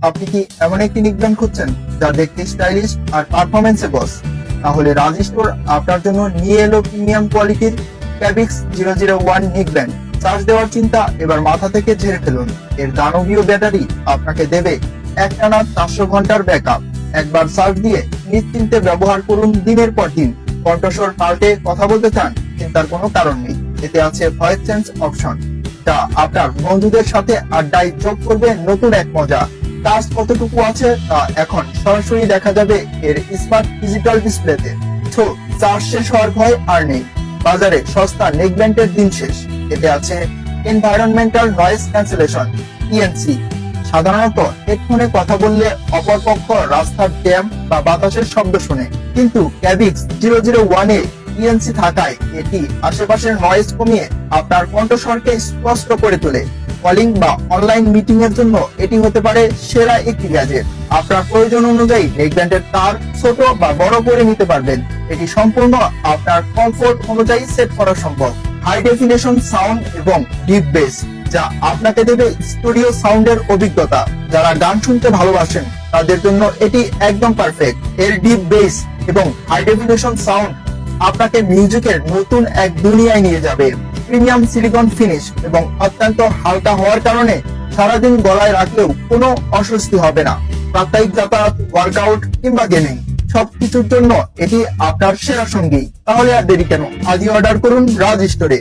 আপনি কি এমন একটি নেকব্যান্ড খুঁজছেন যা দেখতে স্টাইলিশ আর পারফরমেন্সে বস? তাহলে রাজ স্টোর আপনার জন্য নিয়ে এলো প্রিমিয়াম কোয়ালিটির ক্যাবিক্স 001 নেকব্যান্ড। চার্জ দেওয়ার চিন্তা এবার মাথা থেকে ঝেড়ে ফেলুন। এর দানবীয় ব্যাটারি আপনাকে দেবে একটানা 400 ঘন্টার ব্যাকআপ। একবার চার্জ দিয়ে নিশ্চিন্তে ব্যবহার করুন দিনের পর দিন। কণ্ঠস্বর পাল্টে কথা বলতে চান? চিন্তার কোনো কারণ নেই। এতে আছে ভয়েস চেঞ্জ অপশন, যা আপনার বন্ধুদের সাথে আড্ডায় যোগ করবে নতুন এক মজা। চার্জ কতটুকু আছে তা এখন সরাসরি দেখা যাবে এর স্মার্ট ডিজিটাল ডিসপ্লেতে। তো চার্জ শেষ হওয়ার ভয় আর নেই। বাজারে সস্তা নেকব্যান্ডের দিন শেষ। এতে আছে এনভায়রনমেন্টাল নয়েজ ক্যান্সেলেশন ইএনসি। সাধারণত হেডফোনে কথা বললে অপরপক্ষ রাস্তার জ্যাম বা বাতাসের শব্দ শুনে, কিন্তু ক্যাবিক্স 001 এ ইএনসি থাকায় এটি আশেপাশের নয়েজ কমিয়ে আপনার কণ্ঠস্বরকে স্পষ্ট করে তোলে। কলিং বা অনলাইন মিটিং এর জন্য এটি হতে পারে সেরা একটি গ্যাজেট। আপনার প্রয়োজন অনুযায়ী নেকব্যান্ডের তার ছোট বা বড় করে নিতে পারবেন। এটি সম্পূর্ণ আপনার কমফোর্ট অনুযায়ী সেট করা সম্ভব। হাই ডেফিনেশন সাউন্ড এবং ডিপ বেস, যা আপনাকে দেবে স্টুডিও সাউন্ডের অভিজ্ঞতা। যারা গান শুনতে ভালোবাসেন তাদের জন্য এটি একদম পারফেক্ট। এর ডিপ বেস এবং হাই ডেফিনেশন সাউন্ড আপনাকে মিউজিকের নতুন এক দুনিয়ায় নিয়ে যাবে। প্রিমিয়াম সিলিকন ফিনিশ এবং অত্যন্ত হালকা হওয়ার কারণে সারাদিন গলায় রাখলেও কোনো অস্বস্তি হবে না। প্রাত্যহিক যাতায়াত, ওয়ার্কআউট কিংবা গেমিং সবকিছুর জন্য এটি আপনার সেরা সঙ্গী। তাহলে আর দেরি কেন, আজই অর্ডার করুন রাজ স্টোরে।